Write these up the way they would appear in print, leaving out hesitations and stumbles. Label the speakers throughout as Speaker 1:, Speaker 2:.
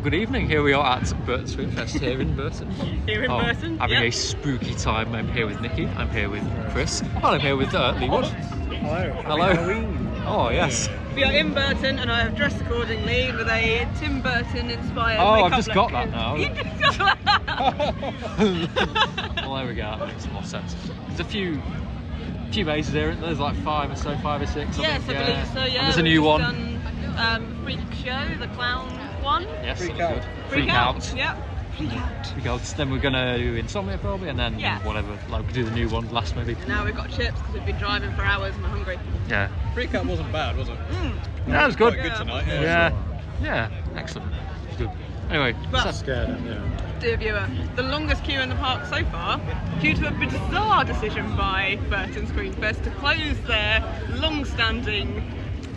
Speaker 1: Well, good evening. Here we are at Burton Screamfest here in Burton.
Speaker 2: Burton,
Speaker 1: having a spooky time. I'm here with Nikki. I'm here with Chris. Well, I'm here with Leewood.
Speaker 3: Hello.
Speaker 1: Hello. Oh, yes.
Speaker 2: We are in Burton and I have dressed accordingly with a Tim Burton inspired
Speaker 1: Oh,
Speaker 2: makeup
Speaker 1: I've just
Speaker 2: look.
Speaker 1: got that now.
Speaker 2: You just got that.
Speaker 1: Well, there we go. That makes more sense. There's a few mazes here. There's like 5 or 6.
Speaker 2: Yes, I believe so, yeah.
Speaker 1: And there's a new one.
Speaker 2: Done, Freak Show, the clown one.
Speaker 1: Yes,
Speaker 3: Freak
Speaker 1: that's
Speaker 3: Out.
Speaker 1: good. Freak Out.
Speaker 2: Yep. Freak Out.
Speaker 1: Freak Out. Then we're going to do Insomnia probably, and then whatever. Like, we'll do the new one last maybe.
Speaker 2: Now we've got chips because we've been driving for hours and we're hungry.
Speaker 1: Yeah.
Speaker 3: Freak Out wasn't bad, was it?
Speaker 1: Yeah, it was good.
Speaker 3: Quite good tonight.
Speaker 1: Yeah, excellent. It was good. Anyway,
Speaker 2: Well,
Speaker 3: Scared,
Speaker 2: dear viewer, the longest queue in the park so far, due to a bizarre decision by Burton Screamfest to close their long-standing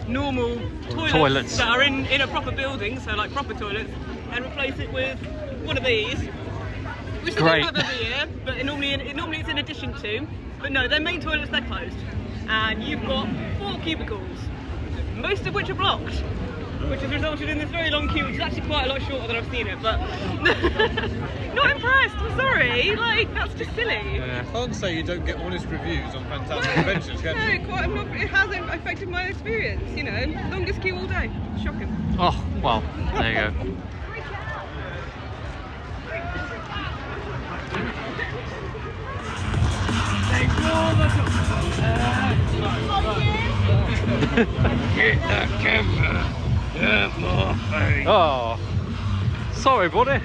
Speaker 2: normal toilets that are in a proper building, so like proper toilets, and replace it with one of these, which they do have every year, but normally it's in addition to. But no, their main toilets, they're closed, and you've got 4 cubicles, most of which are blocked, which has resulted in this very long queue, which is actually quite a lot shorter than I've seen it, but not impressed, I'm sorry, like, that's just silly.
Speaker 3: You can't say you don't get honest reviews on fantastic conventions, can you?
Speaker 2: No, it hasn't affected my experience, you know, longest queue all day, shocking.
Speaker 1: Oh, well, there you go.
Speaker 4: Get that camera. Get my face.
Speaker 1: Oh, sorry, buddy.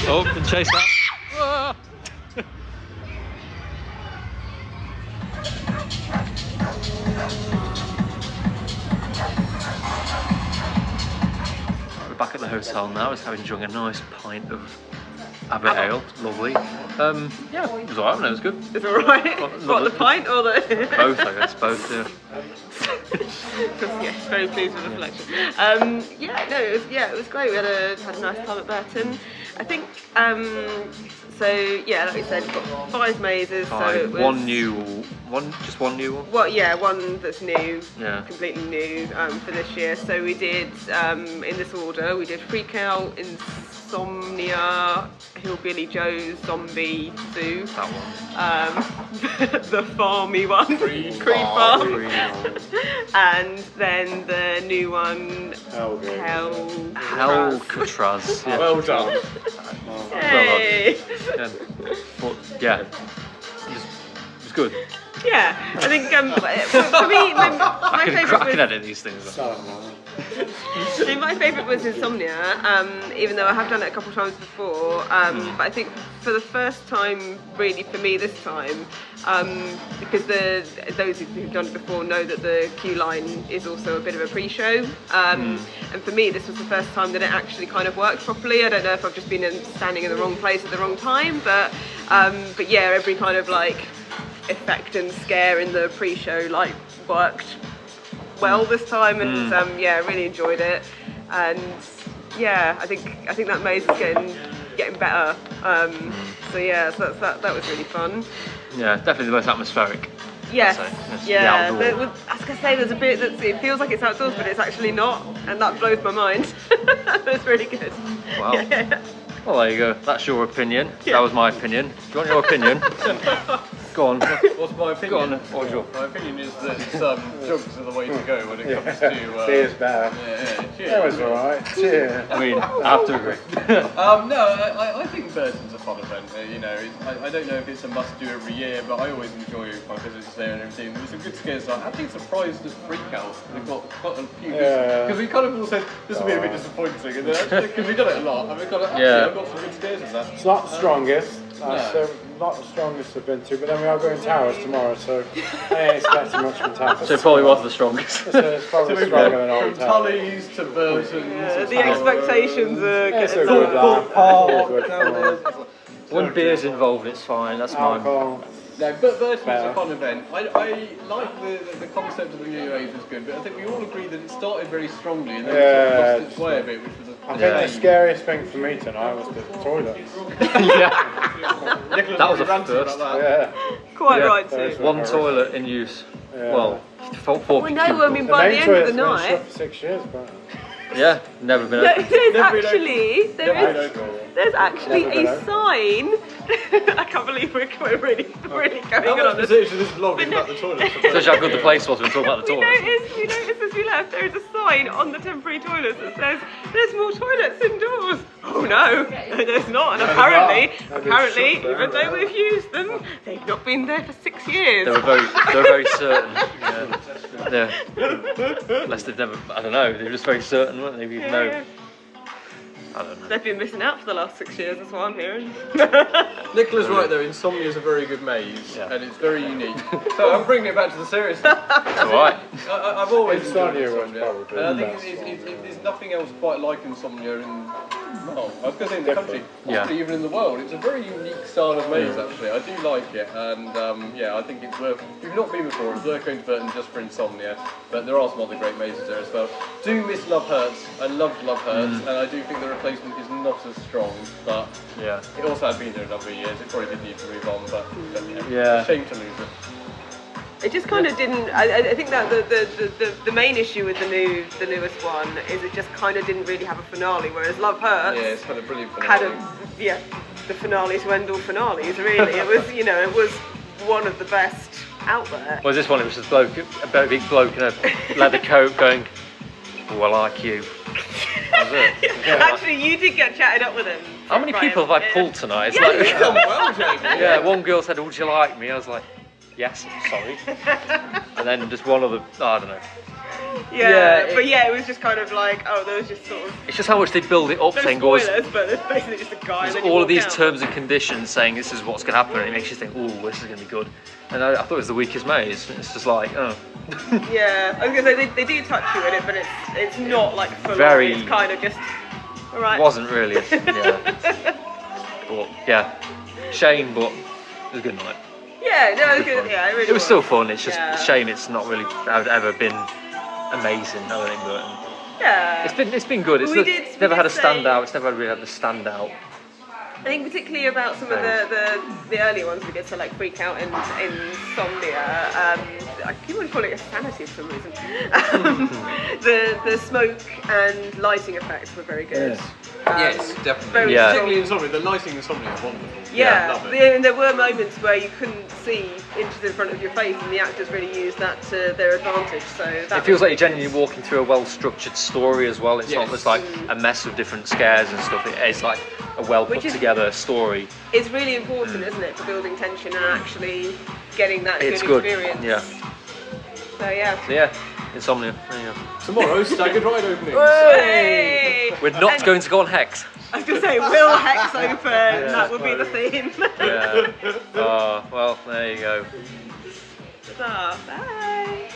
Speaker 1: Oh, been chased out. Ah. We're back at the hotel now. I was enjoying a nice pint of Abbott Ale, lovely. Yeah, it was alright, it was good.
Speaker 2: It's alright? What, the pint or the...
Speaker 1: Both, I guess, both, yeah.
Speaker 2: Yes, very pleased with the selection. It was great. We had a nice time at Burton. I think, like we said, we've got 5 mazes. So it was
Speaker 1: one new one?
Speaker 2: Well, yeah, one that's new,
Speaker 1: completely
Speaker 2: new for this year. So we did, in this order, we did Freak Out, Insomnia, Hillbilly Joe's Zombie Zoo.
Speaker 1: That one.
Speaker 2: The farmy one. Creep Farm. And then the new one,
Speaker 1: Hellcatraz. Yeah.
Speaker 3: Well done.
Speaker 2: Hey.
Speaker 1: But yeah, it was good.
Speaker 2: Yeah, I think for me, my favourite
Speaker 1: I can edit these things.
Speaker 2: my favourite was Insomnia, even though I have done it a couple of times before. But I think for the first time, really for me this time, because those who've done it before know that the queue line is also a bit of a pre-show. And for me, this was the first time that it actually kind of worked properly. I don't know if I've just been standing in the wrong place at the wrong time, but yeah, every kind of like effect and scare in the pre-show like worked well this time, and I really enjoyed it. And yeah, I think that maze is getting better. So that was really fun.
Speaker 1: Yeah, definitely the most atmospheric.
Speaker 2: Yes, yeah.
Speaker 1: The
Speaker 2: I was gonna say there's a bit that it feels like it's outdoors, but it's actually not, and that blows my mind. It's really good.
Speaker 1: Wow.
Speaker 2: Yeah.
Speaker 1: Well, there you go. That's your opinion. Yeah. That was my opinion. Do you want your opinion? Go on.
Speaker 3: What's my opinion?
Speaker 1: Go on. What's your?
Speaker 3: My opinion is that drugs are the way to go when it comes to...
Speaker 5: Beer's better.
Speaker 3: Cheers.
Speaker 5: That was alright. Cheers.
Speaker 1: I mean, I have to agree.
Speaker 3: I think Burton's a fun event. I don't know if it's a must-do every year, but I always enjoy my visits there and everything. There's some good scares. I'm actually surprised at Freak Out. They've got quite a few because we kind of all said this will be a bit disappointing, and because we've done it a lot, and we've got I've got some good scares in that.
Speaker 5: It's not the strongest. Not the strongest I've been to, but then we are going Towers tomorrow, so I ain't expecting much from Towers.
Speaker 1: So it probably was the strongest.
Speaker 5: So it's probably stronger than Old
Speaker 3: From
Speaker 5: Tower.
Speaker 3: Tully's to Burton's.
Speaker 2: The expectations are
Speaker 5: It's a
Speaker 2: good.
Speaker 5: good laugh.
Speaker 1: When beer's involved, it's fine. That's mine.
Speaker 5: Alcohol.
Speaker 3: No, but Burton's a fun event. I like the concept of the new age was good, but I think we all agree that it started very strongly and then it lost its way a bit, which was
Speaker 5: I think the scariest thing for me tonight was the toilets.
Speaker 1: Yeah.
Speaker 3: Nicholas
Speaker 1: That was a
Speaker 3: ranted
Speaker 1: first.
Speaker 3: about that.
Speaker 5: Yeah.
Speaker 2: Quite
Speaker 1: Yeah.
Speaker 2: right
Speaker 5: There
Speaker 2: too.
Speaker 5: is
Speaker 1: One toilet in use.
Speaker 5: Yeah.
Speaker 1: Well, four
Speaker 2: Well,
Speaker 1: people.
Speaker 2: no, I mean,
Speaker 5: The
Speaker 2: by the
Speaker 5: main
Speaker 2: end of the
Speaker 5: toilet's been shut
Speaker 2: night,
Speaker 5: for 6 years, but
Speaker 1: Yeah, never been
Speaker 2: no,
Speaker 1: open.
Speaker 2: there's
Speaker 3: Never been
Speaker 2: actually
Speaker 3: Never
Speaker 2: there is
Speaker 3: been open.
Speaker 2: there's actually
Speaker 5: Never been
Speaker 2: a
Speaker 5: open.
Speaker 2: sign. I can't believe we're really going
Speaker 3: How
Speaker 2: on
Speaker 3: much
Speaker 2: this.
Speaker 3: percentage of this vlog is about the toilets?
Speaker 1: Shows you how good the place was when we talk about the
Speaker 2: We
Speaker 1: toilets.
Speaker 2: noticed as we left there is a sign on the temporary toilets that says there's more toilets indoors. Oh no, there's not. And
Speaker 5: No,
Speaker 2: apparently,
Speaker 5: there's not.
Speaker 2: apparently,
Speaker 5: They've been
Speaker 2: even
Speaker 5: shut
Speaker 2: though
Speaker 5: forever.
Speaker 2: we've used them, they've not been there for 6 years.
Speaker 1: They were very certain. Yeah. Unless they've never, I don't know, they were just very certain, weren't they? Even though,
Speaker 2: Yeah.
Speaker 1: I don't know.
Speaker 2: They've been missing out for the last 6 years. That's what I'm hearing.
Speaker 3: Nicola's right though, Insomnia is a very good maze
Speaker 1: Yeah.
Speaker 3: and it's very unique. So I'm bringing it back to the serious stuff.
Speaker 1: It's alright.
Speaker 3: I've always enjoyed
Speaker 5: Insomnia was
Speaker 3: Insomnia.
Speaker 5: probably
Speaker 3: And I
Speaker 5: the
Speaker 3: think
Speaker 5: best
Speaker 3: there's nothing else quite like Insomnia in, well, I was going to say in the country,
Speaker 1: Yeah.
Speaker 3: possibly even in the world. It's a very unique style of maze actually. I do like it and yeah, I think it's worth, if you've not been before, it's worth going to Burton just for Insomnia. But there are some other great mazes there as well. Do miss Love Hurts. I loved Love Hurts and I do think the replacement is not as strong, but
Speaker 1: Yeah.
Speaker 3: it also had been there a number of years. It probably did need to move on, but
Speaker 1: Yeah.
Speaker 3: a shame to lose it.
Speaker 2: It just kind of didn't. I think that the main issue with the newest one is it just kind of didn't really have a finale, whereas Love Hurts
Speaker 3: Yeah, it's had a brilliant
Speaker 2: had
Speaker 3: finale.
Speaker 2: the finale to end all finales. Really, it was it was one of the best out there.
Speaker 1: Well, this one, it was just a big bloke in a leather coat going, oh, I like you. That was it.
Speaker 2: Actually, you did get chatted up with him.
Speaker 1: How many
Speaker 2: Brian.
Speaker 1: people have I
Speaker 2: Yeah.
Speaker 1: pulled tonight? It's
Speaker 2: Yeah.
Speaker 1: like,
Speaker 3: You've done well, Jamie.
Speaker 1: yeah, one girl said, would you like me? I was like, yes, sorry. And then just one other, I don't know.
Speaker 2: Yeah,
Speaker 1: Yeah,
Speaker 2: but yeah, it was just kind of like, oh, there was just sort of
Speaker 1: It's just how much they build it up,
Speaker 2: no
Speaker 1: saying,
Speaker 2: spoilers, but there's basically just a guy. and
Speaker 1: there's
Speaker 2: then you
Speaker 1: all of
Speaker 2: walk
Speaker 1: these
Speaker 2: out.
Speaker 1: terms and conditions saying this is what's going to happen, and it makes you think, oh, this is going to be good. And I thought it was the weakest maze. It's just like, oh.
Speaker 2: Yeah, I was gonna say they do touch you in it, but it's not like full
Speaker 1: Very-
Speaker 2: on. It's kind of just all right.
Speaker 1: It wasn't really, yeah. But yeah, shame, but it was a good night.
Speaker 2: Yeah, no, it was
Speaker 1: Good
Speaker 2: good.
Speaker 1: fun.
Speaker 2: Yeah, it really
Speaker 1: It was still fun. It's just
Speaker 2: Yeah.
Speaker 1: a shame it's not really ever been amazing. I don't think, but
Speaker 2: Yeah.
Speaker 1: it's been good. It's
Speaker 2: We
Speaker 1: not-
Speaker 2: did-
Speaker 1: it's
Speaker 2: we
Speaker 1: never
Speaker 2: did
Speaker 1: had a
Speaker 2: say-
Speaker 1: standout. It's never really had the standout.
Speaker 2: I think particularly about some of the earlier ones we did, so like Freak Out and Insomnia. I keep on calling it Sanity for some reason. The smoke and lighting effects were very good.
Speaker 3: Yes, definitely.
Speaker 2: very
Speaker 1: Yeah.
Speaker 3: Particularly Insomnia, the lighting in Insomnia is wonderful.
Speaker 2: Yeah,
Speaker 3: love it.
Speaker 2: and there were moments where you couldn't see inches in front of your face, and the actors really used that to their advantage. So that
Speaker 1: It feels
Speaker 2: was
Speaker 1: like you're genuinely walking through a well-structured story as well. It's not
Speaker 3: Yes.
Speaker 1: just like a mess of different scares and stuff. It is like a well put
Speaker 2: Which is-
Speaker 1: together story.
Speaker 2: It's really important, isn't it, for building tension and actually getting that
Speaker 1: It's
Speaker 2: good
Speaker 1: good.
Speaker 2: experience.
Speaker 1: Yeah.
Speaker 2: So yeah.
Speaker 1: So yeah, Insomnia. There you go.
Speaker 3: Tomorrow, staggered ride openings.
Speaker 2: Hey!
Speaker 1: We're not
Speaker 2: And
Speaker 1: going to go on Hex.
Speaker 2: I was going to say, will Hex open? That would be the theme.
Speaker 1: Yeah. Oh, well, there you go.
Speaker 2: So, bye.